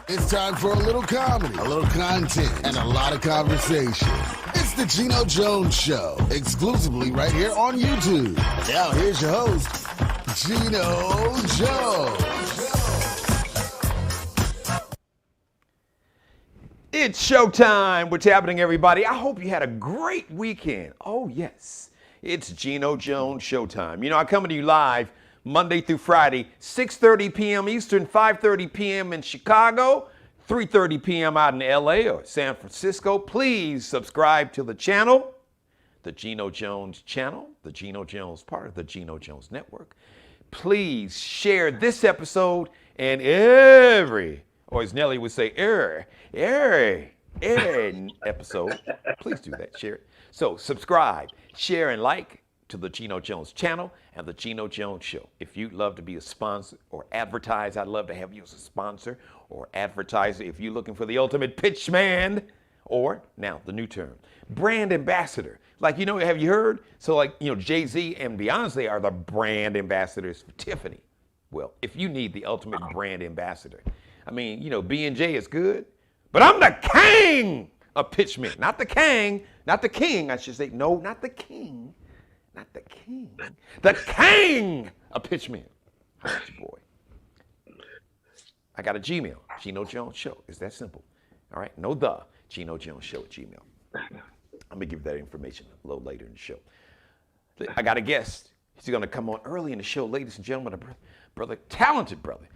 It's time for a little comedy, a little content, and a lot of conversation. It's the Geno Jones Show, exclusively right here on YouTube. Now here's your host, Geno Jones. It's showtime. What's happening, everybody? I hope you had a great weekend. Oh, yes. It's Geno Jones Showtime. You know, I come to you live Monday through Friday, 6:30 p.m. Eastern, 5:30 p.m. in Chicago, 3:30 p.m. out in L.A. or San Francisco. Please subscribe to the channel, the Geno Jones channel, the Geno Jones part of the Geno Jones Network. Please share this episode and every, or as Nelly would say, every episode. Please do that. Share it. So subscribe, share, and like to the Geno Jones channel and the Geno Jones Show. If you'd love to be a sponsor or advertise, I'd love to have you as a sponsor or advertiser. If you're looking for the ultimate pitch man, or now the new term, brand ambassador. Like, you know, have you heard? So like, you know, Jay-Z and Beyonce are the brand ambassadors for Tiffany. Well, if you need the ultimate brand ambassador, I mean, you know, B&J is good, but I'm the king of pitchmen. Not the king, not the king, I should say. No, not the king. Not the king. The king of pitchmen. How about you, boy? I got a Gmail, Geno Jones Show. It's that simple. All right? No the. Geno Jones Show at Gmail. I'm going to give you that information a little later in the show. I got a guest. He's going to come on early in the show, ladies and gentlemen, a brother, talented brother.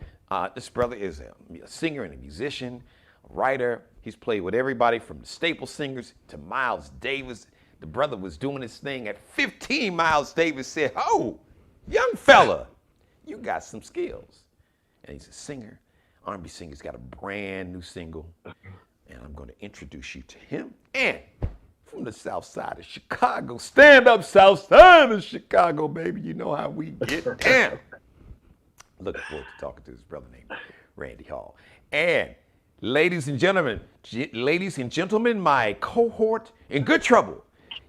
This brother is a singer and a musician, a writer. He's played with everybody from the Staple Singers to Miles Davis. The brother was doing his thing at 15. Miles Davis said, "Oh, young fella, you got some skills." And he's a singer, R&B singer. He's got a brand new single, and I'm going to introduce you to him. And from the south side of Chicago, stand up south side of Chicago, baby. You know how we get down. Looking forward to talking to his brother named Randy Hall. And ladies and gentlemen, my cohort in good trouble.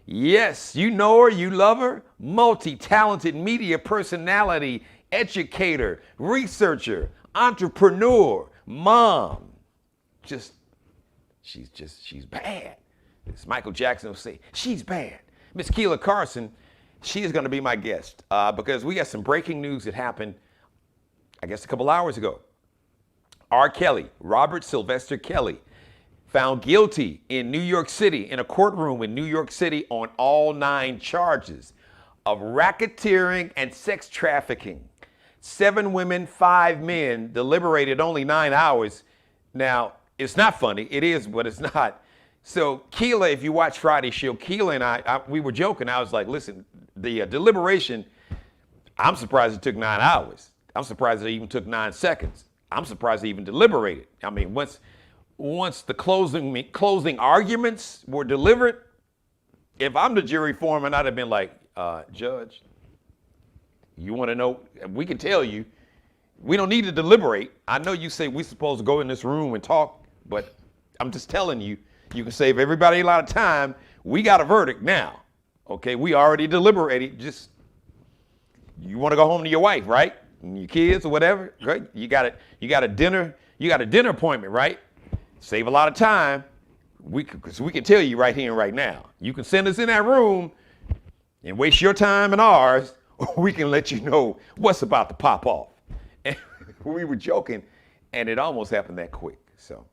Yes, you know her, you love her, multi-talented media personality, educator, researcher, entrepreneur, mom. She's bad. As Michael Jackson will say, she's bad. Miss Keela Carson, she is going to be my guest because we got some breaking news that happened, I guess, a couple hours ago. R. Kelly, Robert Sylvester Kelly, found guilty in New York City, in a courtroom in New York City on all 9 charges of racketeering and sex trafficking. 7 women, 5 men, deliberated only 9 hours. Now, it's not funny. It is, but it's not. So Keela, if you watch Friday's show, Keela and I, we were joking. I was like, listen, the deliberation, I'm surprised it took 9 hours. I'm surprised it even took 9 seconds. I'm surprised they even deliberated. I mean, once the closing arguments were delivered, if I'm the jury foreman, I'd have been like, Judge, you want to know? We can tell you. We don't need to deliberate. I know you say we're supposed to go in this room and talk, but I'm just telling you, you can save everybody a lot of time. We got a verdict now. Okay, we already deliberated. Just, you want to go home to your wife, right? And your kids or whatever, right? You got a dinner appointment, right? Save a lot of time. Because we can tell you right here and right now. You can send us in that room and waste your time and ours, or we can let you know what's about to pop off. And we were joking, and it almost happened that quick. So,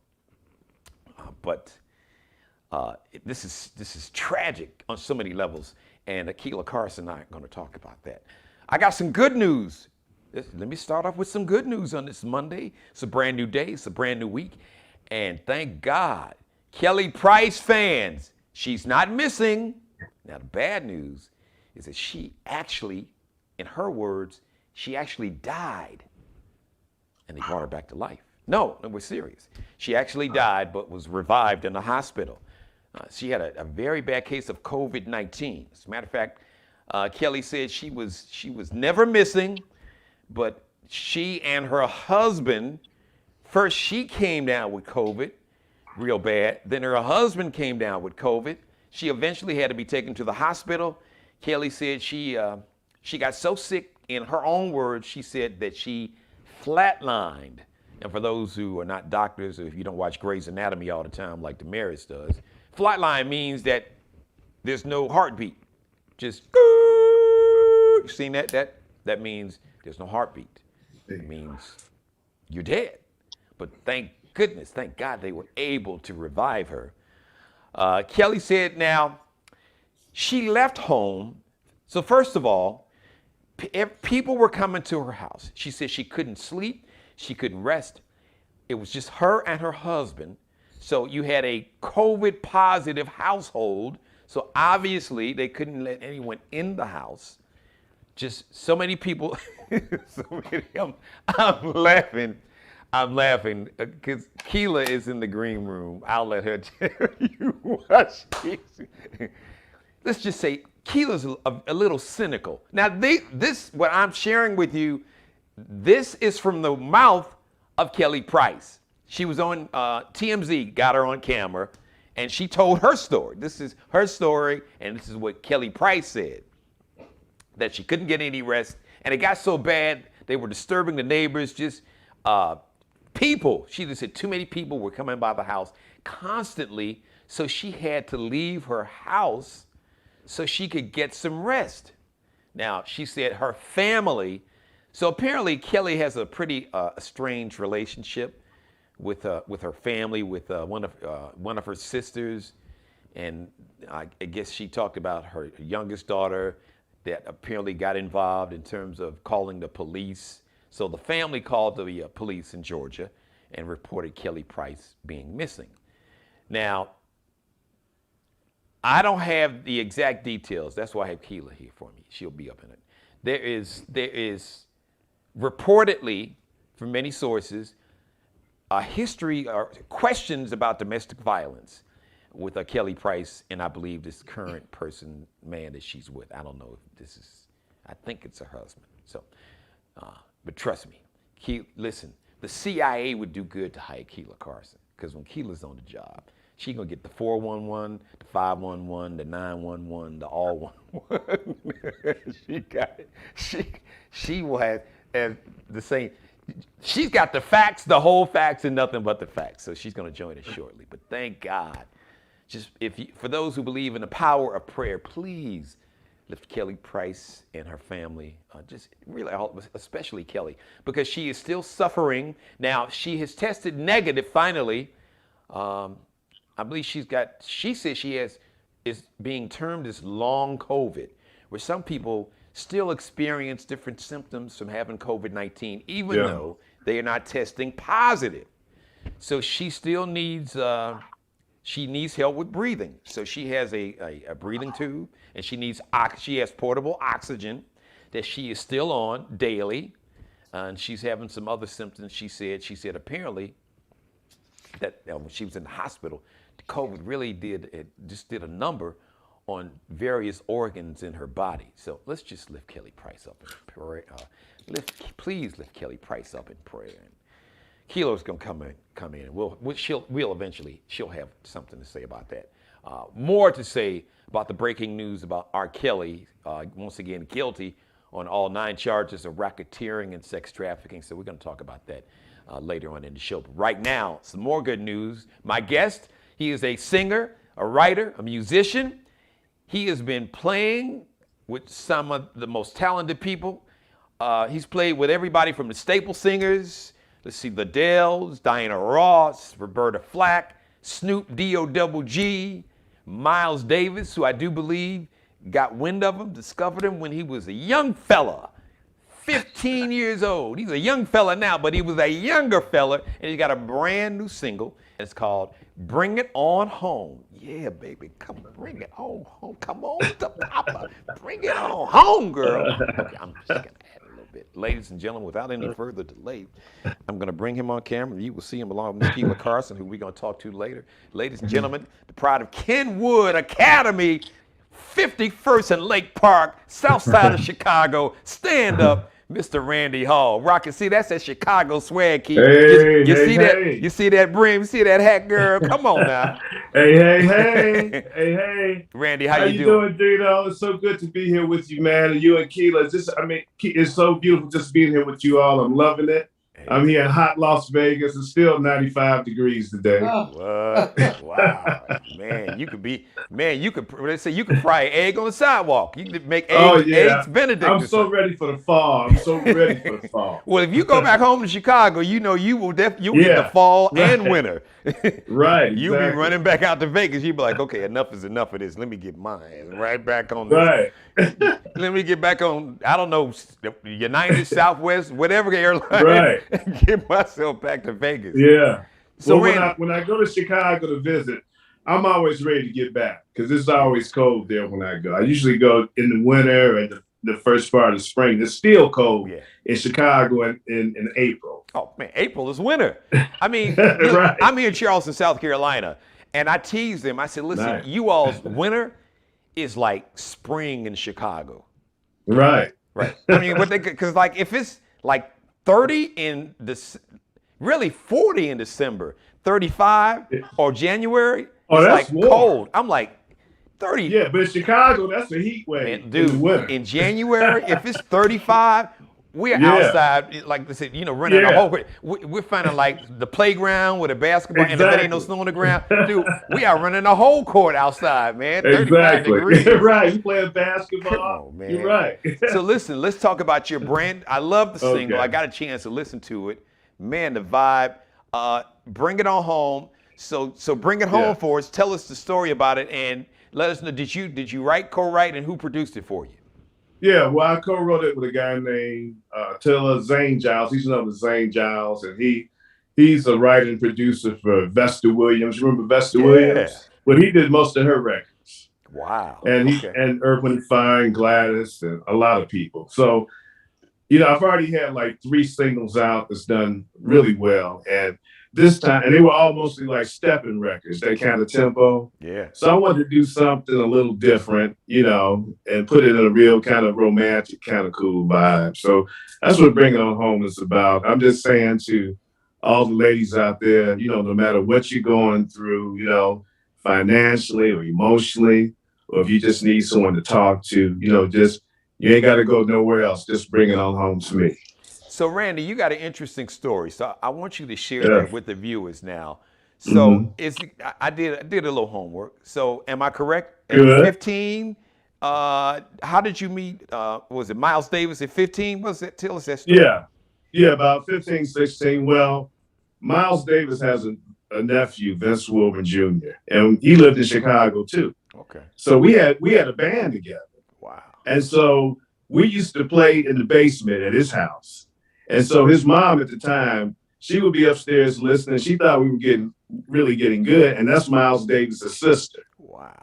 this is tragic on so many levels, and Keela Carson and I are going to talk about that. I got some good news. Let me start off with some good news on this Monday. It's a brand new day. It's a brand new week. And thank God, Kelly Price fans, she's not missing. Now, the bad news is that she actually, in her words, she actually died. And they brought her back to life. No, we're serious. She actually died, but was revived in the hospital. She had a very bad case of COVID-19. As a matter of fact, Kelly said she was never missing, but she and her husband, first she came down with COVID real bad. Then her husband came down with COVID. She eventually had to be taken to the hospital. Kelly said she got so sick, in her own words, she said that she flatlined And for those who are not doctors, or if you don't watch Grey's Anatomy all the time like Damaris does, flatline means that there's no heartbeat. Just you seen that? That means there's no heartbeat. It means you're dead. But thank goodness, thank God they were able to revive her. Kelly said now, she left home. So first of all, people were coming to her house. She said she couldn't sleep. She couldn't rest. It was just her and her husband. So you had a COVID positive household. So obviously they couldn't let anyone in the house. Just so many people. I'm laughing. I'm laughing because Keela is in the green room. I'll let her tell you what let's just say Keela's a little cynical. Now, this what I'm sharing with you, this is from the mouth of Kelly Price. She was on TMZ, got her on camera, and she told her story. This is her story, and this is what Kelly Price said, that she couldn't get any rest, and it got so bad they were disturbing the neighbors. Just people. She just said too many people were coming by the house constantly, so she had to leave her house so she could get some rest. Now, she said her family, so apparently Kelly has a pretty strange relationship with her family, with one of her sisters, and I guess she talked about her youngest daughter that apparently got involved in terms of calling the police. So the family called the police in Georgia and reported Kelly Price being missing. Now, I don't have the exact details. That's why I have Keela here for me. She'll be up in it. There is reportedly, from many sources, a history or questions about domestic violence with Kelly Price and I believe this current man that she's with. I don't know if this is, I think it's her husband. So, but trust me, listen, the CIA would do good to hire Keela Carson because when Keela's on the job, she gonna get the 411, the 511, the 911, the all 11. She got it. She will have the same. She's got the facts, the whole facts, and nothing but the facts. So she's gonna join us shortly. But thank God. Just for those who believe in the power of prayer, please lift Kelly Price and her family. Just really, especially Kelly, because she is still suffering. Now she has tested negative finally. I believe she says is being termed as long COVID, where some people still experience different symptoms from having COVID-19, even though they are not testing positive. So she still needs, help with breathing. So she has a breathing tube, and she has portable oxygen that she is still on daily, and she's having some other symptoms. She said apparently that when she was in the hospital, COVID really did a number on various organs in her body. So let's just lift Kelly Price up in prayer. Please lift Kelly Price up in prayer. And Keela's gonna come in. She'll have something to say about that. More to say about the breaking news about R. Kelly, once again guilty on all 9 charges of racketeering and sex trafficking. So we're gonna talk about that later on in the show. But right now, some more good news. My guest, he is a singer, a writer, a musician. He has been playing with some of the most talented people. He's played with everybody from the staple singers, let's see, the Dells, Diana Ross, Roberta Flack, Snoop D-O-double-G, Miles Davis, who I do believe got wind of him, discovered him when he was a young fella, 15 years old. He's a young fella now, but he was a younger fella, and he's got a brand new single. It's called Bring It On Home. Yeah, baby, come bring it on home. Come on to Papa. Bring it on home, girl. Okay, I'm just going to add a little bit. Ladies and gentlemen, without any further delay, I'm going to bring him on camera. You will see him along with Keela Carson, who we're going to talk to later. Ladies and gentlemen, the pride of Kenwood Academy, 51st and Lake Park, south side of Chicago. Stand up, Mr. Randy Hall. Rocket, see, that's that Chicago swag, Keith. Hey, you see that? hey. You see that brim? You see that hat, girl? Come on now. Hey. Randy, how you doing? Geno? It's so good to be here with you, man. And you and Keela. It's so beautiful just being here with you all. I'm loving it. I'm here in hot Las Vegas. It's still 95 degrees today. What? Wow, man, you could. They say you could fry an egg on the sidewalk. You could make Oh eggs yeah, Benedict I'm or so something. ready for the fall. I'm so ready for the fall. Well, if you go back home to Chicago, you know you'll get the Yeah, fall and right, winter. right, You'll be exactly, running back out to Vegas. You'll be like, okay, enough is enough of this. Let me get mine right back on this. right, Let me get back on, I don't know, United, Southwest, whatever airline, right. and get myself back to Vegas. Yeah. So, Well, when Randy, I go to Chicago to visit, I'm always ready to get back because it's always cold there when I go. I usually go in the winter and the first part of spring. It's still cold yeah. in Chicago in April. Oh, man, April is winter. I mean, look, Right. I'm here in Charleston, South Carolina, and I teased them. I said, listen, Nice. you all's winter is like spring in Chicago. Right. Right. I mean, because like if it's like 30 in this, really 40 in December, 35 or January, Oh, it's that's like warm. cold. I'm like 30. Yeah, but in Chicago, that's a heat wave Man, in dude, the winter. in January, if it's 35, we're Yeah. outside, like I said, running a Yeah. whole. We're finding like the playground with a basketball, and if there ain't no Exactly. snow on the ground, dude, we are running a whole court outside, man. 35 Exactly. degrees. Right. You playing Come basketball. on, man. You're right. So listen, let's talk about your brand. I love the single. Okay. I got a chance to listen to it. Man, the vibe. Bring it on home. So bring it home Yeah. for us. Tell us the story about it and let us know. Did you write, co-write, and who produced it for you? Yeah, well, I co-wrote it with a guy named Taylor Zane Giles. He's known as Zane Giles, and he's a writer and producer for Vesta Williams. You remember Vesta Yeah. Williams? Well, he did most of her records, Wow. and Okay. and Earth, Wind and Fire and Gladys and a lot of people. So, I've already had like 3 singles out that's done really well, and this time, and they were all mostly like stepping records, that kind of tempo. Yeah. So I wanted to do something a little different, and put it in a real kind of romantic, kind of cool vibe. So that's what Bring It On Home is about. I'm just saying to all the ladies out there, no matter what you're going through, financially or emotionally, or if you just need someone to talk to, you ain't got to go nowhere else. Just bring it on home to me. So Randy, you got an interesting story. So I want you to share Yeah. that with the viewers now. So I did a little homework. So am I correct? At Good. 15, how did you meet? Was it Miles Davis at 15? What's that? Tell us that story. Yeah, about 15, 16. Well, Miles Davis has a nephew, Vince Wilburn Jr., and he lived in Chicago too. Okay. So we had a band together. Wow. And so we used to play in the basement at his house. And so his mom at the time, she would be upstairs listening. She thought we were really getting good. And that's Miles Davis' sister. Wow.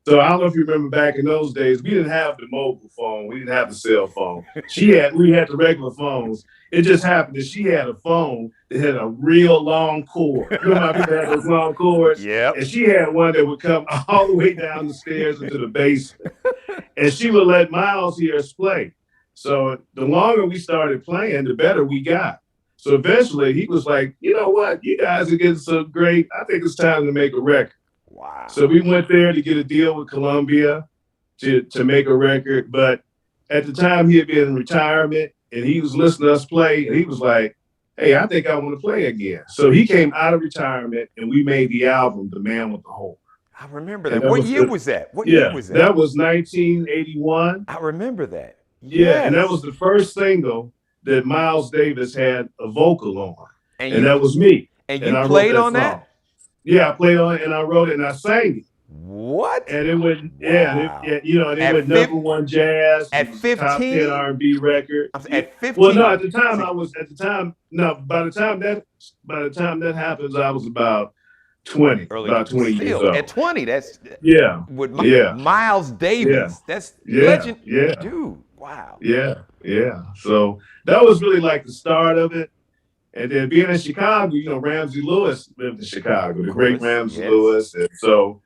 So I don't know if you remember back in those days, we didn't have the mobile phone. We didn't have the cell phone. We had the regular phones. It just happened that she had a phone that had a real long cord. You know how people had those long cords? Yep. And she had one that would come all the way down the stairs into the basement. And she would let Miles hear us play. So the longer we started playing, the better we got. So eventually he was like, you know what? You guys are getting so great. I think it's time to make a record. Wow. So we went there to get a deal with Columbia to make a record. But at the time he had been in retirement and he was listening to us play and he was like, hey, I think I want to play again. So he came out of retirement and we made the album, The Man with the Horn. I remember that. What year was that? What Yeah, year was that? that was 1981. I remember that. Yeah, and that was the first single that Miles Davis had a vocal on. And that was me. And you I played wrote on that? song. Yeah, I played on it and I wrote it and I sang it. What? And it went, Wow. and it went number one jazz. At It was a top 15? 10 R&B record. At 15? Well, no, at the time by the time that happens, I was about 20, about 20 years Still, old. at 20, that's Yeah, with yeah. Miles Davis. Yeah. That's Yeah, legend. yeah. Dude, wow. Yeah. So that was really like the start of it. And then being in Chicago, Ramsey Lewis lived in Chicago, the great Ramsey yes. Lewis. And so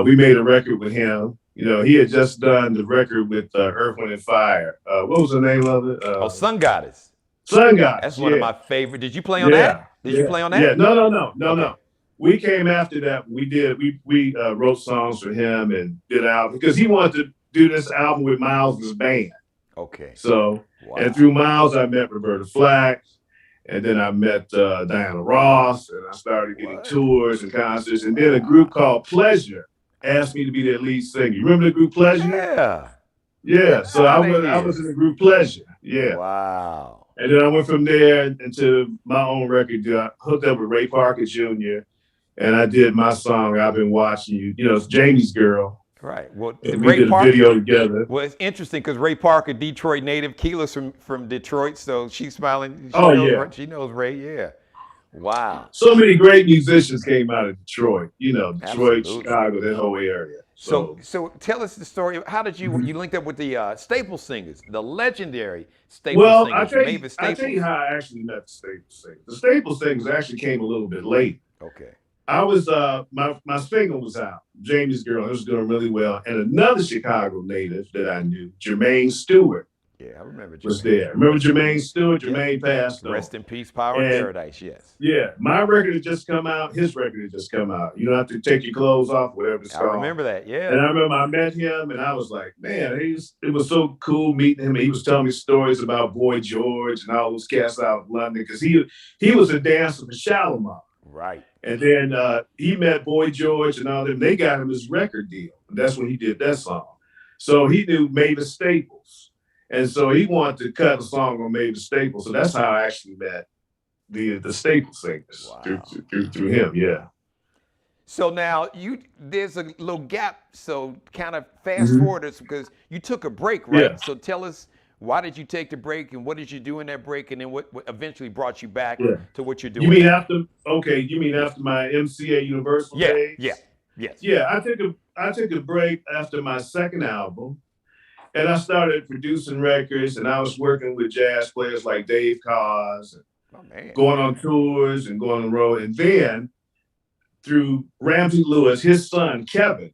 we made a record with him. He had just done the record with Earth, Wind and Fire. What was the name of it? Sun Goddess. Sun Goddess. That's one of my favorite. Did you play on that? Did you play on that? Yeah. No. We came after that. We wrote songs for him and did out because he wanted to do this album with Miles' band. Okay. So, wow. And through Miles, I met Roberta Flack. And then I met Diana Ross, and I started getting What? tours and concerts. And then a group Wow. called Pleasure asked me to be their lead singer. You remember the group Pleasure? Yeah. Yeah. Get So out of I was here. in the group Pleasure. Yeah. Wow. And then I went from there into my own record deal. I hooked up with Ray Parker Jr. and I did my song, I've Been Watching You. You know, it's Jamie's Girl. Right. Well, And we Ray did a Parker. video together. Well, it's interesting because Ray Parker, Detroit native, Keela's from Detroit, so she's smiling. Oh, yeah. She knows Ray. Yeah. Wow. So many great musicians came out of Detroit, Detroit, Absolutely. Chicago, that whole area. So tell us the story. How did you Mhm. you linked up with the Staple Singers, the legendary Staple Well, Singers, Mavis I tell Staples? you how I actually met the Staples Singers. The Staples Singers actually came a little bit late. Okay. I was my single was out, Jamie's Girl. It was doing really well. And another Chicago native that I knew, Jermaine Stewart, Yeah, I remember was Jermaine. there. Remember Rest in Jermaine peace. Stewart? Yeah. Jermaine passed on. Rest in peace, Power in And Paradise. Yes. yeah, my record had just come out. His record had just come out. You don't have to take your clothes off, whatever it's I called. remember that. And Yeah. I remember I met him, and I was like, man, it was so cool meeting him. He was telling me stories about Boy George and all those cats out of London because he was a dancer for Shalimar. Right. And then he met Boy George and all them. They got him his record deal. And that's when he did that song. So he knew Mavis Staples. And so he wanted to cut a song on Mavis Staples. So that's how I actually met the Staples Singers Wow. through him. Yeah. So now there's a little gap. So kind of fast Mhm. forward us because you took a break, right? Yeah. So tell us, why did you take the break and what did you do in that break, and then what eventually brought you back Yeah. to what you're You doing mean now? after my MCA Universal Yeah. days? Yeah. Yes. Yeah, I took a break after my second album, and I started producing records, and I was working with jazz players like Dave Cars, and Oh man. going on tours and going on the road. And then through Ramsey Lewis, his son Kevin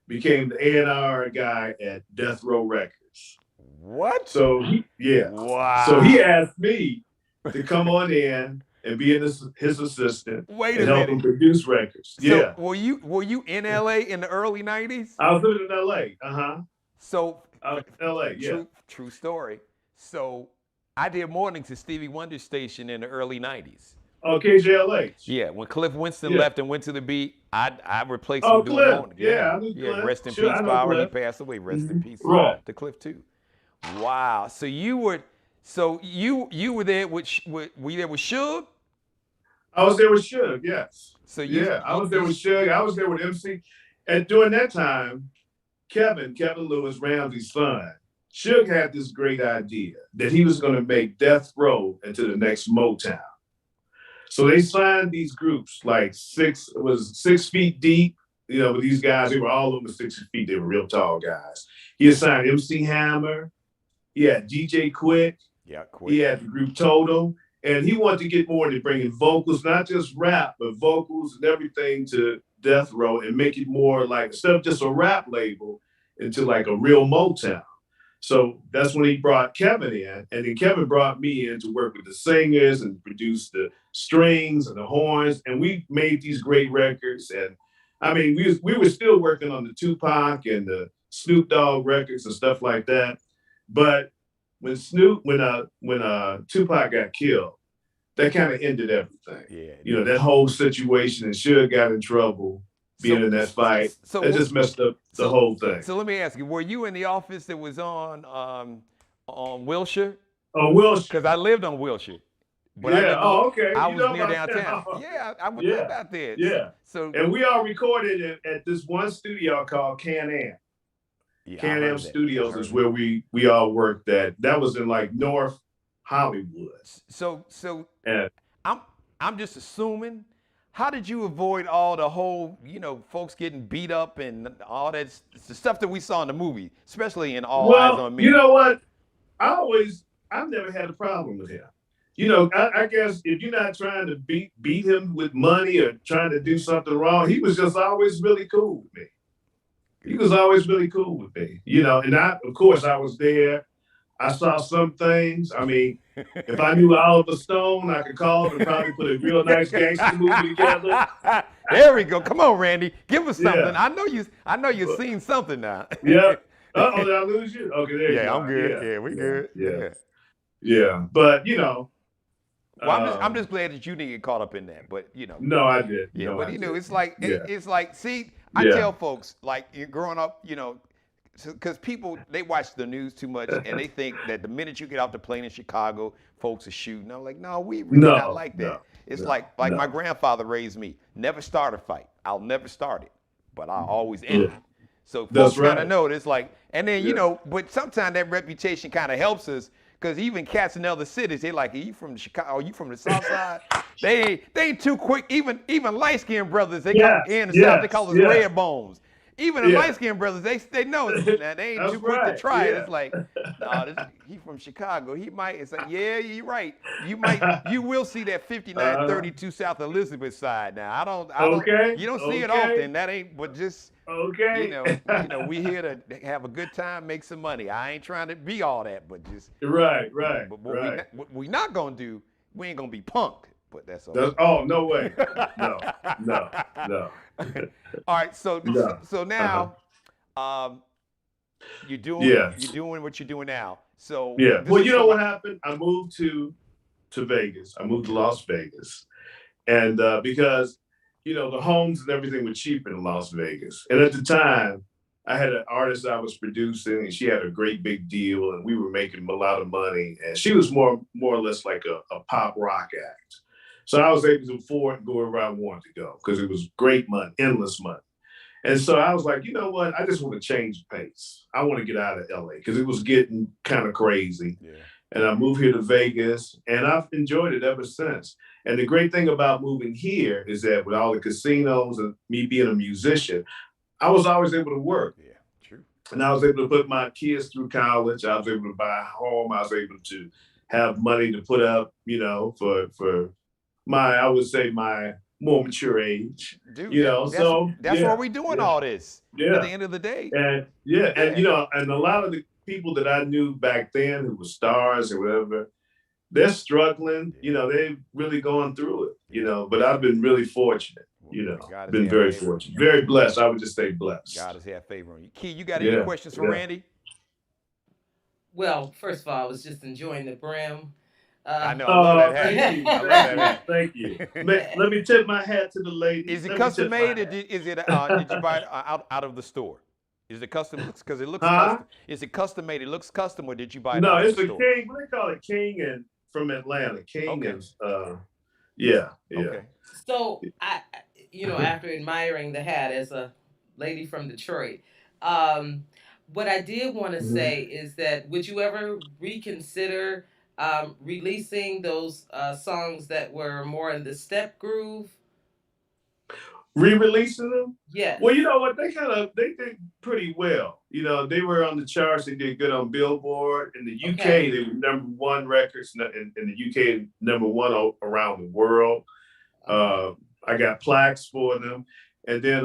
became the A&R guy at Death Row Records. What? So Wow. so he asked me to come on in and be his assistant Wait and a help him minute. produce records. So Yeah, were you in LA in the early 90s? I was living in LA. So I was in LA. Yeah. true story. So I did mornings at Stevie Wonder's station in the early 90s. Oh, KJLH. Yeah, when Cliff Winston Yeah. left and went to the beat, I replaced Oh, him doing Cliff. mornings. Yeah, I knew Yeah, Cliff. rest in Sure, I peace, know Power. He Cliff. passed away. Rest in peace Right. to Cliff too. Wow. So you were there with were you there with Suge? I was there with Suge. Yes. So I was there with Suge. I was there with MC. And during that time, Kevin Lewis, Ramsey's son, Suge had this great idea that he was going to make Death Row into the next Motown. So they signed these groups like 6 feet deep. With these guys, they were all over 6 feet. They were real tall guys. He assigned MC Hammer. He had DJ Quick. Yeah, quick. He had the group Total. And he wanted to get more into bringing vocals, not just rap, but vocals and everything to Death Row and make it more like, instead of just a rap label, into like a real Motown. So that's when he brought Kevin in. And then Kevin brought me in to work with the singers and produce the strings and the horns. And we made these great records. And I mean, we were still working on the Tupac and the Snoop Dogg records and stuff like that. But when Tupac got killed, that kind of ended everything. Yeah. That whole situation, and Suge got in trouble being in that fight. It just messed up the whole thing. So let me ask you: were you in the office that was on Wilshire? Oh, Wilshire. Because I lived on Wilshire. But okay. I You was know near about downtown. that. Yeah, I would Yeah. live out there. Yeah. So And we all recorded at this one studio called Can-Am. Can-Am Studios is where we all worked at. That was in like North Hollywood. So And I'm just assuming. How did you avoid all the whole, folks getting beat up and all that the stuff that we saw in the movie, especially in All Eyes on Me? You know what? I've never had a problem with him. I guess if you're not trying to beat him with money or trying to do something wrong, he was just always really cool with me. He was always really cool with me, and of course, I was there. I saw some things. I mean, if I knew Oliver Stone, I could call him and probably put a real nice gangster movie together. There we go. Come on, Randy. Give us something. Yeah. I know you've seen something now. Yeah. Uh-oh, did I lose you? Okay, there you go. Yeah, I'm good. Yeah, we good. Yeah. But, Well, I'm Um, just glad that you didn't get caught up in that. But no, I did. yeah. No, But I it's didn't. like Yeah. it's like see, I Yeah. tell folks like you're growing up, because people they watch the news too much and they think that the minute you get off the plane in Chicago, folks are shooting. I'm like, no, we really not No, like that. no, It's no, like my no. grandfather raised me. Never start a fight. I'll never start it, but I always end it. Yeah. So That's folks kind of right. know it's like, and then Yeah. but sometimes that reputation kind of helps us because even cats in other cities, they like, are you from Chicago? Are you from the South Side? They ain't too quick. Even light skinned brothers, they call Yes. here in the South, they Yes. call us Yes. red bones. Even the Yeah. light skinned brothers, they know now they ain't That's too quick to right. try it. Yeah. It's like, no, he from Chicago. He might. It's like, yeah, you're right. You will see that uh, 5932 South Elizabeth side now. okay. You don't see it Okay. often. That ain't, but just Okay. we here to have a good time, make some money. I ain't trying to be all that, but just, Right. Right. but Right. what we not gonna do, we ain't gonna be punked. But that's That's, okay. oh, no way. No. No. No. All right, so so, No. so Uh-huh. now, um, you're Yes. doing what you're doing now. So Yeah. this Well, is you know something. what happened? I moved to Vegas. I moved to Las Vegas, and because the homes and everything were cheap in Las Vegas, and at the time, I had an artist I was producing, and she had a great big deal, and we were making a lot of money, and she was more or less like a pop rock act. So I was able to afford and go wherever I wanted to go because it was great money, endless money. And so I was like, you know what? I just want to change pace. I want to get out of LA because it was getting kind of crazy. Yeah. And I moved here to Vegas, and I've enjoyed it ever since. And the great thing about moving here is that with all the casinos and me being a musician, I was always able to work. Yeah. True. And I was able to put my kids through college. I was able to buy a home. I was able to have money to put up, for I would say my more mature age. Dude, that's So that's why yeah, we doing yeah, all this. At the yeah. end of the day. And yeah, and Yeah. and a lot of the people that I knew back then who were stars or whatever, they're struggling. Yeah. They've really gone through it. Yeah. But I've been really fortunate. Well, God has Been had very favor. fortunate, very blessed. I would just say blessed. God has had favor on you. Key, you got any Yeah, questions for yeah. Randy? Well, first of all, I was just enjoying the brim. I Uh, know. I love that Oh, hat. thank you, I love thank that you, hat. thank you. Let me tip my hat to the ladies. Is it Let me custom tip my made or hat. did you buy it out of the store? Is it custom? Because it looks Huh? custom. Is it custom made? It looks custom, or did you buy it No, out of the it's a store? king. What they call it? King and from Atlanta. King Okay. is yeah, yeah. Okay. so after admiring the hat as a lady from Detroit, um, what I did want to Mhm. say is that would you ever reconsider releasing those songs that were more in the step groove? Re-releasing them. Yes. Well, you know what? They did pretty well. They were on the charts. They did good on Billboard. In the Okay. UK, they were number one records in the UK, number one around the world. Okay. Uh, I got plaques for them. And then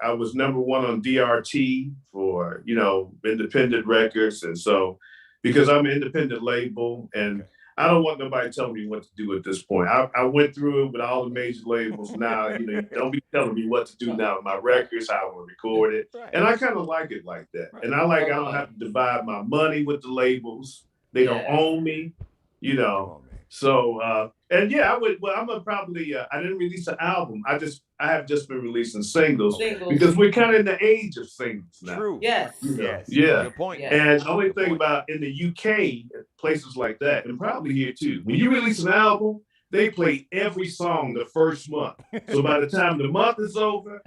I was number one on DRT for, independent records. And so, because I'm an independent label and Okay. I don't want nobody telling me what to do at this point. I went through it with all the major labels. Now, you don't be telling me what to do now with my Right. records, how I want to record it. Right. And I kind of like it like that. Right. And I don't Okay. have to divide my money with the labels. They don't Yes. own me, you Come know. on, man. So and yeah, I would. Well, I'm gonna probably. I didn't release an album. I have just been releasing singles Okay. Singles. because we're kind of in the age of singles now. True. Yes. Yes. Yeah. Good point. Yes. And the only Good thing point. about in the UK, places like that, and probably here too, when you release an album, they play every song the first month. So by the time the month is over,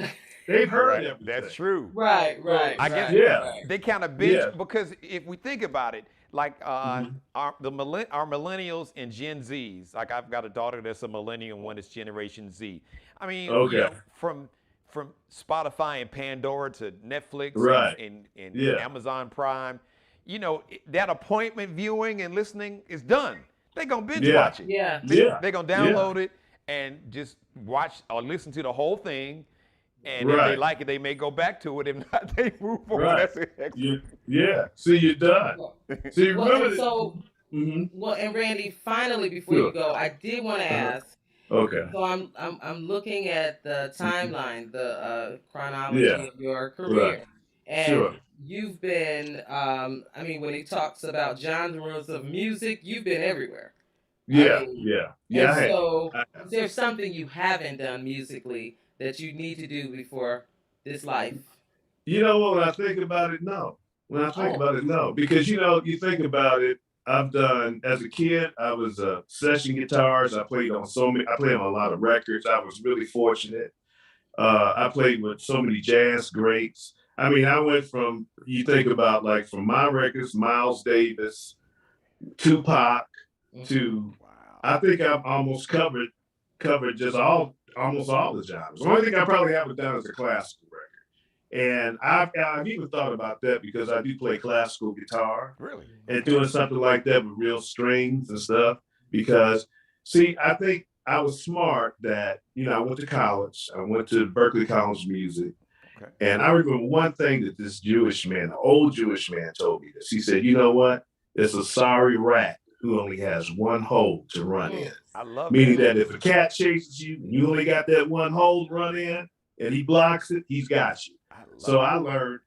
they've heard Right. everything. That's true. Right. Right. I guess right, Yeah. right. they kind of binge Yeah. because if we think about it, like Mhm. our millennials and Gen Zs, like I've got a daughter that's a millennial, and one is Generation Z. I mean, Okay. from Spotify and Pandora to Netflix Right. and Yeah. Amazon Prime, that appointment viewing and listening is done. They're gonna binge Yeah. watch it. Yeah. Yeah. They're gonna Yeah. download it and just watch or listen to the whole thing. And if they Right. like it, they may go back to it. If not, they move on. Right. That's Yeah. See, you're done. See, Well, remember and that. so, Mm-hmm. well, and Randy, finally, before you Sure. go, I did want to Uh-huh. ask. Okay. So I'm looking at the timeline, the Yeah. chronology of your Right. career, and Sure. you've been. I mean, when he talks about genres of music, you've been everywhere. I Yeah, mean, yeah, yeah. and I have. so I have. is there something you haven't done musically that you need to do before this life? You know what? When I think about it, no. When I think Oh, about it, no. Because you think about it. I've done as a kid. I was session guitars. I played on so many. I played on a lot of records. I was really fortunate. I played with so many jazz greats. I mean, I went from you think about like from my records, Miles Davis, Tupac, hmm. to Wow. I think I've almost covered just almost all the genres. The only thing I probably haven't done is a classical record. And I've even thought about that because I do play classical guitar Really? and Okay. doing something like that with real strings and stuff. Because, see, I think I was smart that, I went to college, I went to Berkeley College of Music. Okay. And I remember one thing that this Jewish man, an old Jewish man, told me this. He said, you know what? It's a sorry rat who only has one hole to run in. Mm, I love Meaning that. that if a cat chases you and you only got that one hole to run in and he blocks it, he's got you. I So love it. I learned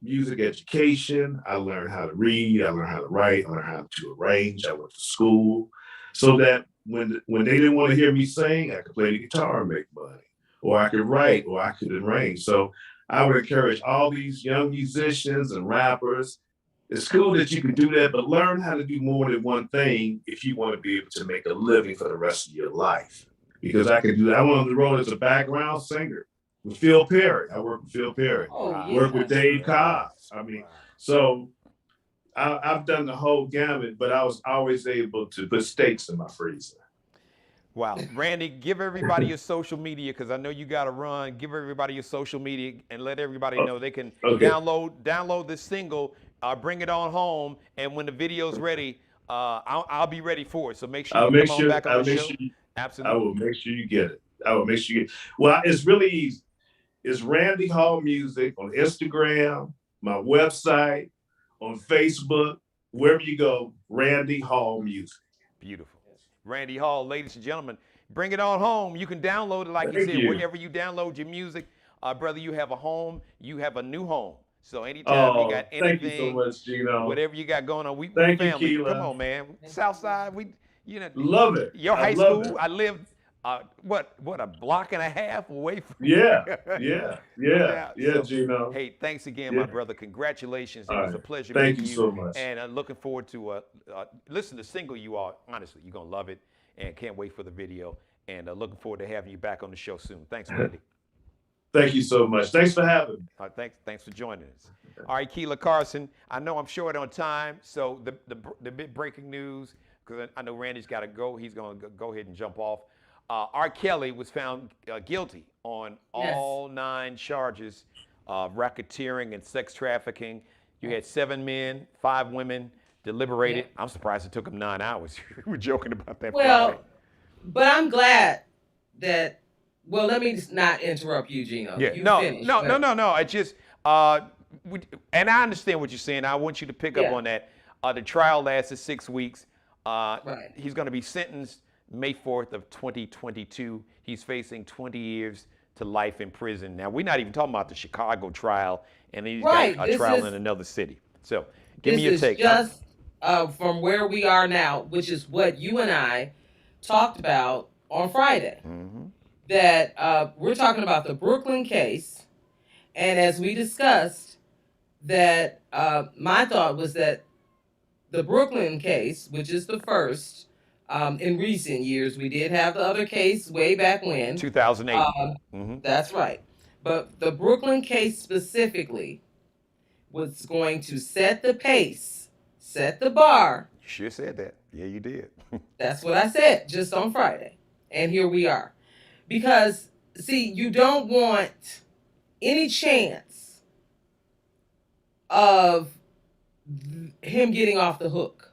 music education. I learned how to read. I learned how to write. I learned how to arrange. I went to school so that when they didn't want to hear me sing, I could play the guitar and make money, or I could write, or I could arrange. So I would encourage all these young musicians and rappers. It's cool that you can do that, but learn how to do more than one thing if you want to be able to make a living for the rest of your life. Because I can do that. I went on the road as a background singer with Phil Perry. I work with Phil Perry, oh work with yes. Dave Cobb. Yes. I mean, Wow. so I've done the whole gamut, but I was always able to put steaks in my freezer. Wow. Randy, give everybody your social media because I know you got to run. Give everybody your social media and let everybody Oh, know they can okay. download this single, bring it on home, and when the video's ready, I'll be ready for it. So make sure I'll you make come on sure. back on I'll the make show. sure. I Absolutely. will make sure you get it. I will make sure you get it. Well, it's really easy. It's Randy Hall Music on Instagram, my website, on Facebook, wherever you go, Randy Hall Music. Beautiful. Randy Hall, ladies and gentlemen, bring it on home. You can download it, like you Thank said, you. wherever you download your music. Brother, you have a home, you have a new home. So anytime you got Oh, thank you so anything, much, Gino. whatever you got going on, we Thank you, family. Come Keela. on, man. Southside, you know, Love it. your I high love school, it. I lived what a block and a half away from Yeah, there. yeah, No yeah, doubt. yeah, So, Gino. hey, thanks again, Yeah. my brother. Congratulations. It All was a right. pleasure Thank meeting you you, so much. and looking forward to listen to the single. You are honestly, you're gonna love it, and can't wait for the video. And looking forward to having you back on the show soon. Thanks, Randy. Thank you so much. Thanks for having me. Thanks for joining us. All right, Keela Carson. I know I'm short on time, so the big breaking news, because I know Randy's got to go. He's going to go ahead and jump off. R. Kelly was found guilty on Yes. all 9 charges of racketeering and sex trafficking. You had 7 men, 5 women Yeah. deliberated. I'm surprised it took them 9 hours. We were joking about that Friday. Well, but I'm glad that. Well, let me just not interrupt you, Gino. Yeah, You no, finish, no, no, but no, no. I just, uh, and I understand what you're saying. I want you to pick up yeah, on that. The trial lasted 6 weeks. right. He's going to be sentenced May 4th of 2022. He's facing 20 years to life in prison. Now, we're not even talking about the Chicago trial, and then he's got Right. a trial in another city. So, give me This your is take. just from where we are now, which is what you and I talked about on Friday. Mhm. That we're talking about the Brooklyn case, and as we discussed, that my thought was that the Brooklyn case, which is the first in recent years, we did have the other case way back when. 2008. Um, Hmm. that's right. But the Brooklyn case specifically was going to set the pace, set the bar. You sure said that. Yeah, you did. That's what I said just on Friday. And here we are. Because, see, you don't want any chance of him getting off the hook.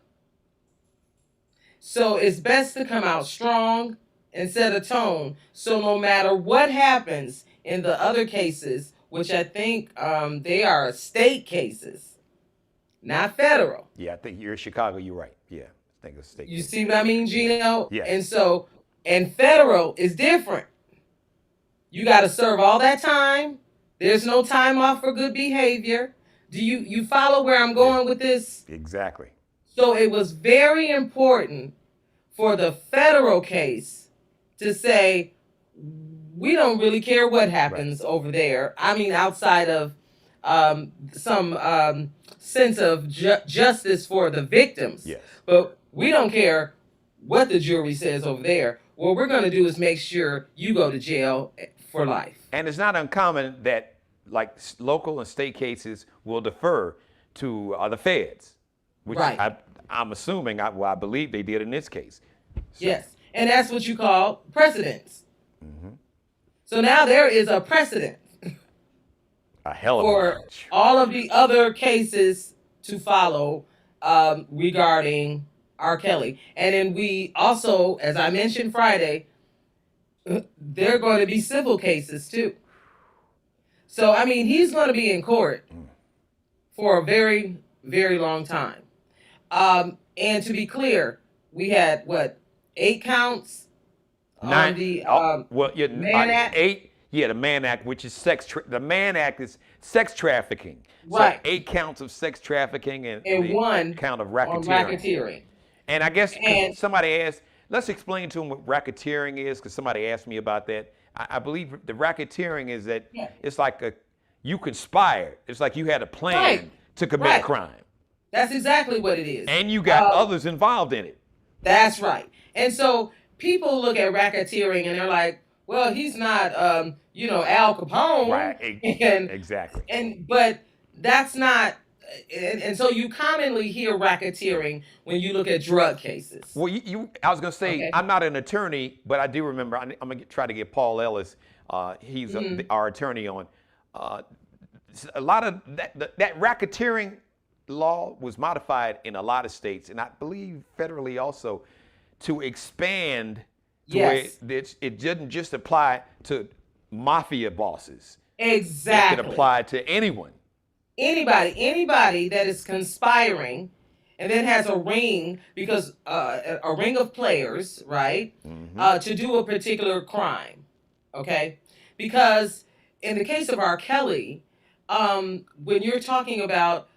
So it's best to come out strong and set a tone. So no matter what happens in the other cases, which I think they are state cases, not federal. Yeah, I think you're in Chicago. You're right. Yeah, I think it's state You case. see what I mean, Gino? Yes. And so, and federal is different. You got to serve all that time. There's no time off for good behavior. Do you follow where I'm going with this? Exactly. So it was very important for the federal case to say, we don't really care what happens over there. I mean, outside of some sense of justice for the victims. Yes. But we don't care what the jury says over there. What we're going to do is make sure you go to jail for life. And it's not uncommon that like local and state cases will defer to the feds, which Right. I'm assuming, I believe they did in this case. So, Yes. And that's what you call precedents. So now there is a precedent a hell of for a all of the other cases to follow regarding R. Kelly. And then we also, as I mentioned Friday, there are going to be civil cases too. So, I mean, he's going to be in court for a very, very long time. And to be clear, we had, 8 counts on the Mann Act? 8. Yeah, the Mann Act, which is the Mann Act is sex trafficking. Right. So 8 counts of sex trafficking and the 1 count of on racketeering. And I guess And- somebody asked, let's explain to them what racketeering is, because somebody asked me about that. I believe the racketeering is that it's like you conspired. It's like you had a plan to commit a crime. That's exactly what it is. And you got others involved in it. That's right. And so people look at racketeering and they're like, well, he's not, Al Capone. Right. And, Exactly. But that's not, and so you commonly hear racketeering when you look at drug cases. Well, I was going to say, Okay. I'm not an attorney, but I do remember, I'm going to try to get Paul Ellis, he's our attorney on. A lot of that racketeering law was modified in a lot of states, and I believe federally also, to expand to where it didn't just apply to mafia bosses. Exactly. It could apply to anyone. Anybody that is conspiring and then has a ring, because a ring of players, right, to do a particular crime, okay? Because in the case of R. Kelly, when you're talking about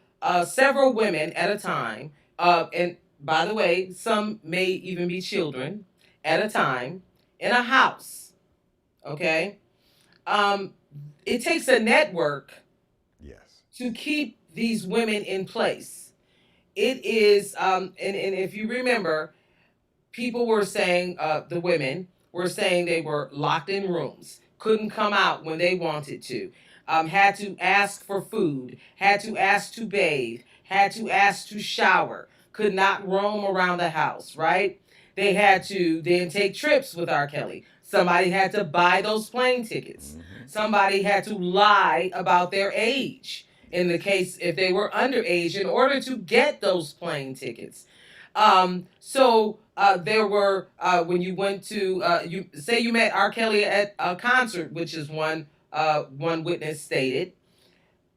several women at a time, and by the way, some may even be children at a time in a house, okay? It takes a network to keep these women in place. It is, and if you remember, people were saying, the women were saying they were locked in rooms, couldn't come out when they wanted to, had to ask for food, had to ask to bathe, had to ask to shower, could not roam around the house, right? They had to then take trips with R. Kelly. Somebody had to buy those plane tickets. Somebody had to lie about their age, in the case if they were underage, in order to get those plane tickets. So there were, when you went to, you met R. Kelly at a concert, which is one witness stated,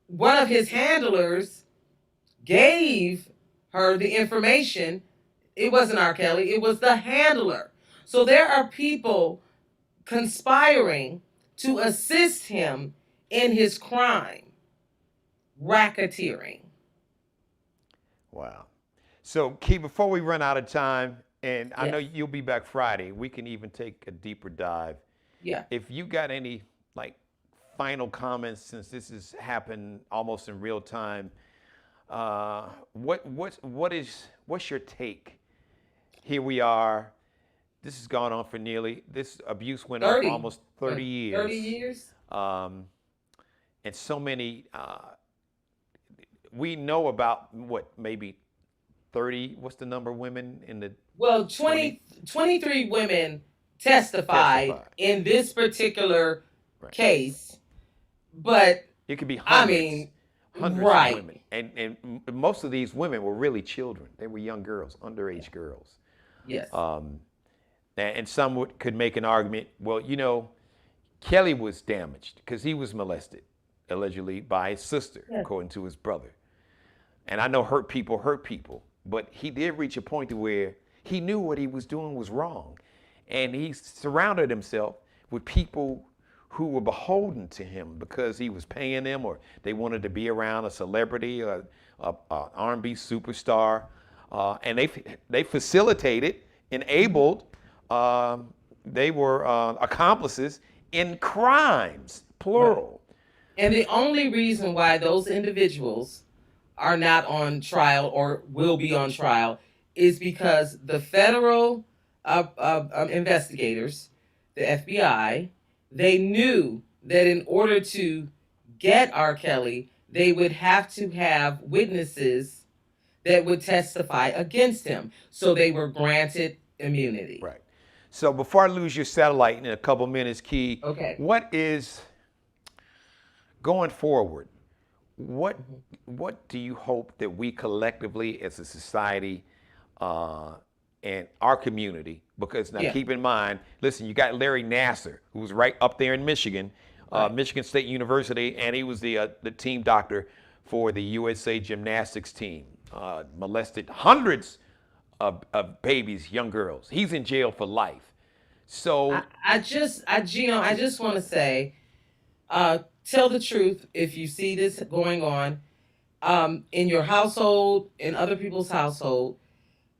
one of his handlers gave her the information. It wasn't R. Kelly, it was the handler. So there are people conspiring to assist him in his crime. Racketeering. Wow. So, Key, before we run out of time, and I Yes. know you'll be back Friday, we can even take a deeper dive. Yeah. If you got any final comments, since this has happened almost in real time, what's your take? Here we are. This has gone on for this abuse went on for almost 30 years. 30 years? And so many, we know about maybe 30, what's the number of women in the... Well, 23 women testified in this particular case, but it could be hundreds. Hundreds right. of women. And most of these women were really children. They were young girls, underage girls. Yes. And some could make an argument, well, Kelly was damaged because he was molested, allegedly, by his sister, according to his brother. And I know hurt people, but he did reach a point to where he knew what he was doing was wrong. And he surrounded himself with people who were beholden to him because he was paying them, or they wanted to be around a celebrity, or a R&B superstar. And they facilitated enabled, they were accomplices in crimes, plural. And the only reason why those individuals are not on trial or will be on trial is because the federal investigators, the FBI, they knew that in order to get R. Kelly, they would have to have witnesses that would testify against him. So they were granted immunity. Right. So before I lose your satellite in a couple minutes, Key, Okay. what is going forward? What do you hope that we collectively as a society and our community, because now keep in mind, listen, you got Larry Nassar, who was right up there in Michigan, Michigan State University, and he was the team doctor for the USA gymnastics team, molested hundreds of babies, young girls. He's in jail for life. So Geno, I just want to say, tell the truth if you see this going on in your household, in other people's household.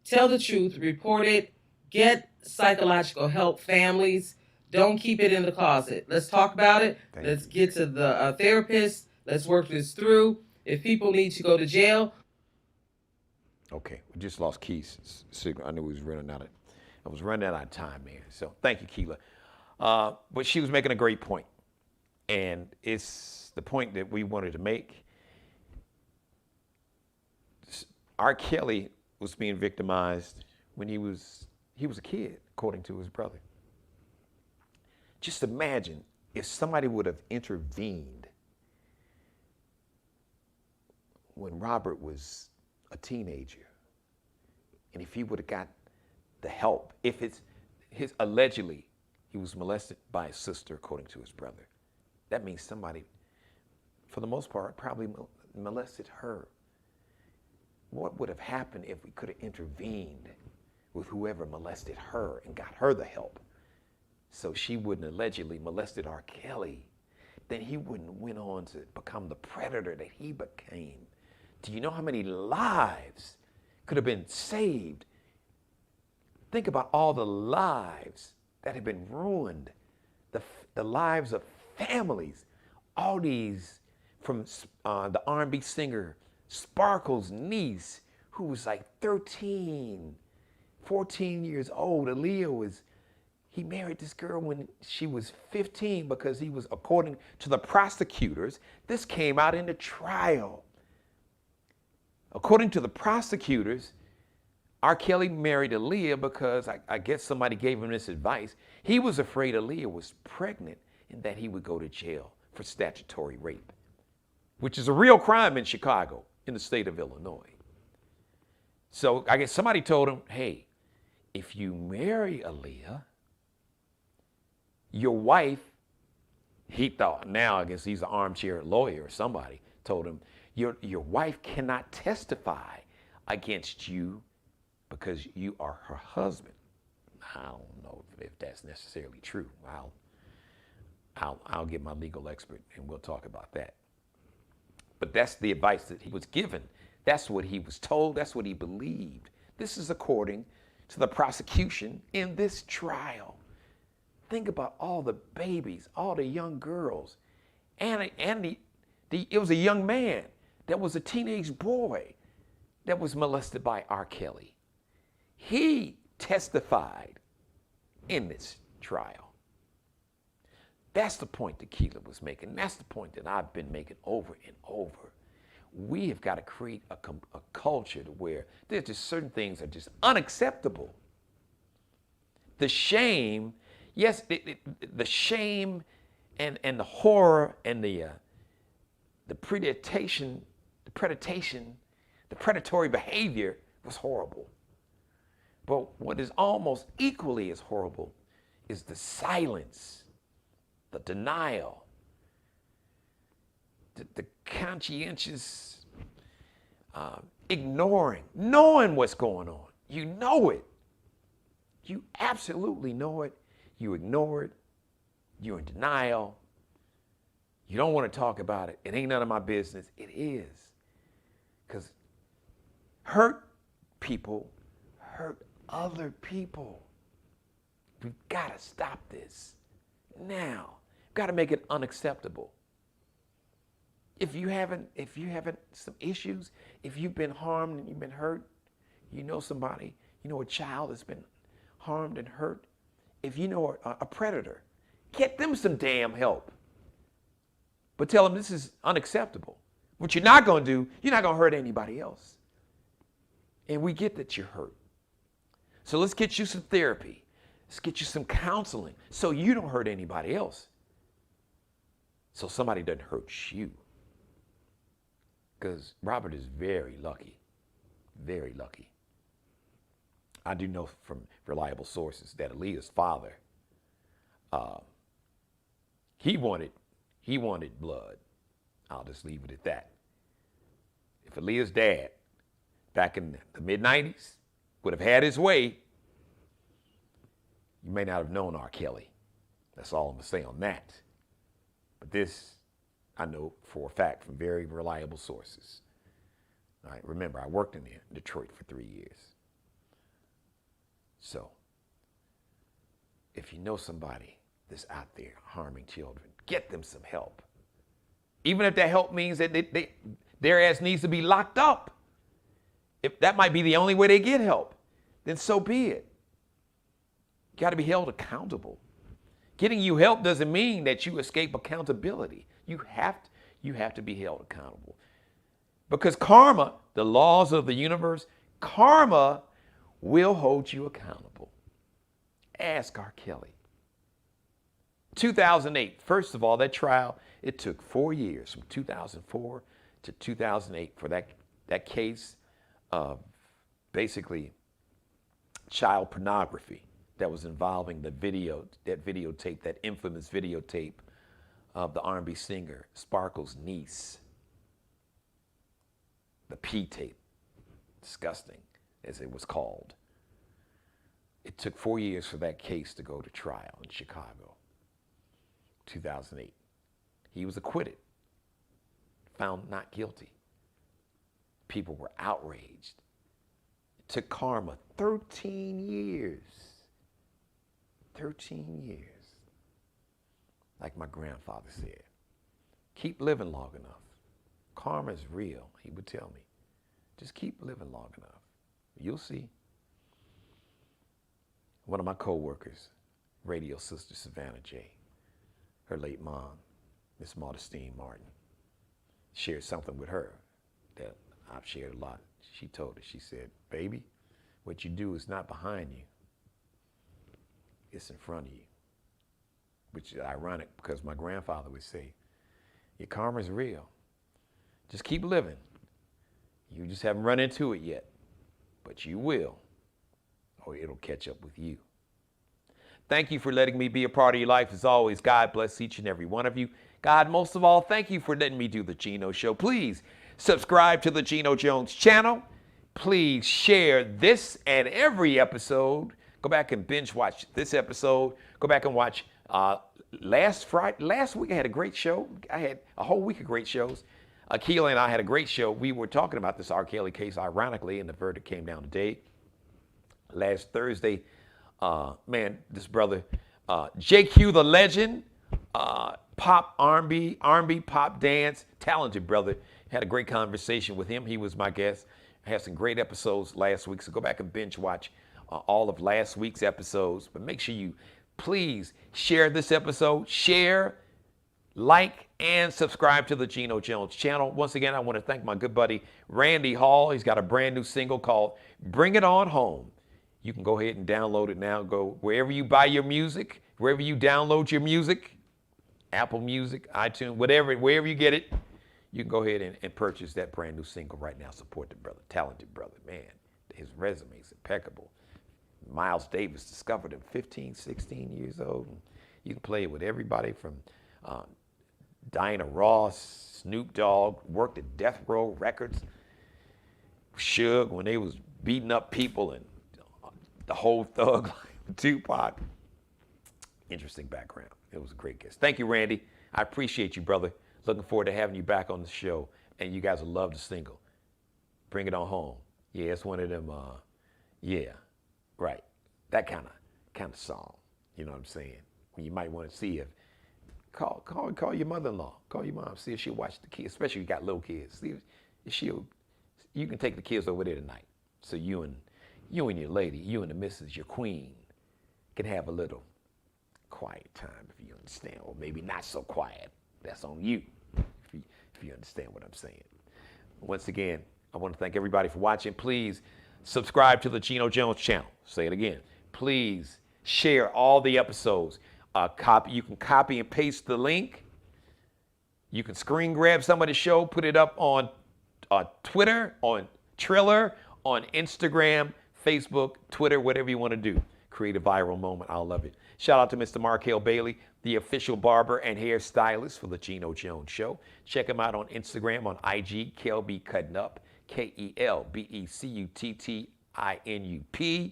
Tell the truth, report it, get psychological help, families. Don't keep it in the closet. Let's talk about it. Let's get to the therapist. Let's work this through. If people need to go to jail. Okay, we just lost Key's signal. I knew we was running out of. I was running out of time, man. So thank you, Keela. But she was making a great point, and it's the point that we wanted to make. R. Kelly was being victimized when he was a kid, according to his brother. Just imagine if somebody would have intervened when Robert was a teenager, and if he would have got the help, if it's allegedly he was molested by his sister, according to his brother, that means somebody, for the most part, probably molested her. What would have happened if we could have intervened with whoever molested her and got her the help, so she wouldn't allegedly molested R. Kelly? Then he wouldn't went on to become the predator that he became. Do you know how many lives could have been saved? Think about all the lives that have been ruined, the lives of families. All these, from the R&B singer Sparkle's niece, who was like 13, 14 years old. He married this girl when she was 15 because he was, according to the prosecutors, this came out in the trial. According to the prosecutors, R. Kelly married Aaliyah because I guess somebody gave him this advice. He was afraid Aaliyah was pregnant and that he would go to jail for statutory rape, which is a real crime in Chicago, in the state of Illinois. So I guess somebody told him, hey, if you marry Aaliyah, your wife, he thought, now I guess he's an armchair lawyer or somebody, told him, your wife cannot testify against you because you are her husband. I don't know if that's necessarily true. I'll get my legal expert and we'll talk about that. But that's the advice that he was given. That's what he was told. That's what he believed. This is according to the prosecution in this trial. Think about all the babies, all the young girls, and it was a young man that was a teenage boy that was molested by R. Kelly. He testified in this trial. That's the point that Keela was making. That's the point that I've been making over and over. We have got to create a culture to where there's just certain things that are just unacceptable. The shame, yes, the shame and the horror and the predatory behavior was horrible. But what is almost equally as horrible is the silence, the denial, the conscientious ignoring, knowing what's going on. You know it. You absolutely know it. You ignore it. You're in denial. You don't want to talk about it. It ain't none of my business. It is. Because hurt people hurt other people. We've got to stop this now. We've got to make it unacceptable. If you haven't some issues, if you've been harmed and you've been hurt, you know somebody, you know a child that's been harmed and hurt, if you know a predator, get them some damn help. But tell them this is unacceptable. What you're not going to do, you're not going to hurt anybody else. And we get that you're hurt. So let's get you some therapy. Let's get you some counseling so you don't hurt anybody else. So somebody doesn't hurt you. Because Robert is very lucky. Very lucky. I do know from reliable sources that Aaliyah's father, he wanted blood. I'll just leave it at that. If Aaliyah's dad, back in the mid-90s, would have had his way, you may not have known R. Kelly. That's all I'm going to say on that. But this, I know for a fact from very reliable sources. All right, remember, I worked in Detroit for 3 years. So, if you know somebody that's out there harming children, get them some help. Even if that help means that their ass needs to be locked up. If that might be the only way they get help, then so be it. You got to be held accountable. Getting you help doesn't mean that you escape accountability. You have to be held accountable. Because karma, the laws of the universe, karma will hold you accountable. Ask R. Kelly. 2008, first of all, that trial, it took 4 years, from 2004 to 2008, for that case of basically child pornography that was involving that infamous videotape of the R&B singer Sparkle's niece. The P tape, disgusting, as it was called. It took 4 years for that case to go to trial in Chicago, 2008. He was acquitted, found not guilty. People were outraged. It took karma 13 years. 13 years. Like my grandfather said, keep living long enough. Karma is real, he would tell me. Just keep living long enough. You'll see. One of my co-workers, radio sister Savannah J., her late mom, Miss Modestine Martin, shared something with her that I've shared a lot. She told her, she said, baby, what you do is not behind you. It's in front of you. Which is ironic because my grandfather would say, your karma is real. Just keep living. You just haven't run into it yet, but you will, or it'll catch up with you. Thank you for letting me be a part of your life. As always, God bless each and every one of you. God, most of all, thank you for letting me do the Geno Show. Please subscribe to the Geno Jones channel. Please share this and every episode. Go back and binge watch this episode. Go back and watch last week I had a great show. I had a whole week of great shows. Akila and I had a great show. We were talking about this R. Kelly case, ironically, and the verdict came down today. Last Thursday, this brother, JQ the legend, pop R&B, pop dance, talented brother. Had a great conversation with him. He was my guest. I had some great episodes last week, so go back and binge watch all of last week's episodes. But make sure you please share this episode, share, like, and subscribe to the Geno Jones channel. Once again, I want to thank my good buddy Randy Hall. He's got a brand new single called Bring It On Home. You can go ahead and download it now. Go wherever you buy your music, wherever you download your music, Apple Music, iTunes, wherever you get it, you can go ahead and purchase that brand new single right now. Support the brother, talented brother, man. His resume is impeccable. Miles Davis discovered him 15, 16 years old. And you can play it with everybody from Diana Ross, Snoop Dogg, worked at Death Row Records, Suge when they was beating up people, and the whole thug life, Tupac. Interesting background. It was a great guest. Thank you, Randy. I appreciate you, brother. Looking forward to having you back on the show. And you guys will love the single. Bring It On Home. Yeah, it's one of them, Right. That kind of song. You know what I'm saying? You might want to see if call your mother-in-law, call your mom, see if she'll watch the kids, especially if you got little kids. See if you can take the kids over there tonight. So you and your lady, you and the missus, your queen, can have a little quiet time, if you understand, or maybe not so quiet. That's on you, if you understand what I'm saying. Once again, I want to thank everybody for watching. Please subscribe to the Geno Jones channel. Say it again. Please share all the episodes. You can copy and paste the link. You can screen grab some of the show, put it up on Twitter, on Triller, on Instagram, Facebook, Twitter, whatever you want to do. Create a viral moment. I'll love it. Shout out to Mr. Markel Bailey, the official barber and hairstylist for the Geno Jones Show. Check him out on Instagram, on IG, Kelby Cutting Up, KELBECUTTINUP.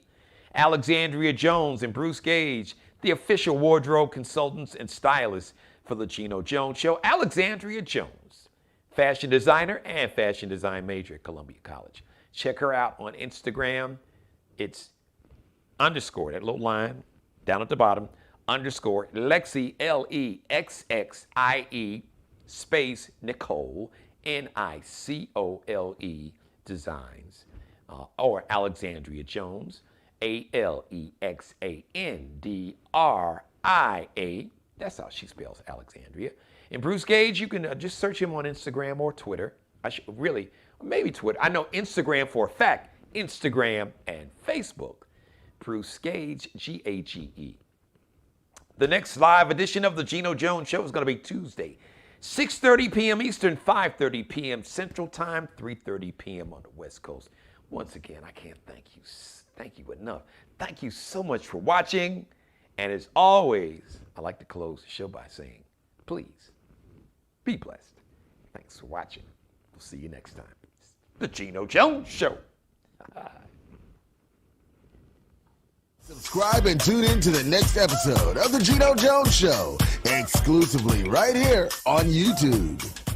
Alexandria Jones and Bruce Gage, the official wardrobe consultants and stylists for the Geno Jones Show. Alexandria Jones, fashion designer and fashion design major at Columbia College. Check her out on Instagram. It's underscore, that little line down at the bottom, underscore Lexie, LEXXIE, space Nicole, NICOLE Designs, or Alexandria Jones, ALEXANDRIA. That's how she spells Alexandria. And Bruce Gage, you can just search him on Instagram or Twitter. Maybe Twitter. I know Instagram for a fact. Instagram and Facebook. Bruce Gage, Gage. The next live edition of the Geno Jones Show is going to be Tuesday, 6:30 p.m. Eastern, 5:30 p.m. Central Time, 3:30 p.m. on the West Coast. Once again, I can't thank you enough. Thank you so much for watching. And as always, I like to close the show by saying, please be blessed. Thanks for watching. We'll see you next time. It's the Geno Jones Show. Subscribe and tune in to the next episode of the Geno Jones Show, exclusively right here on YouTube.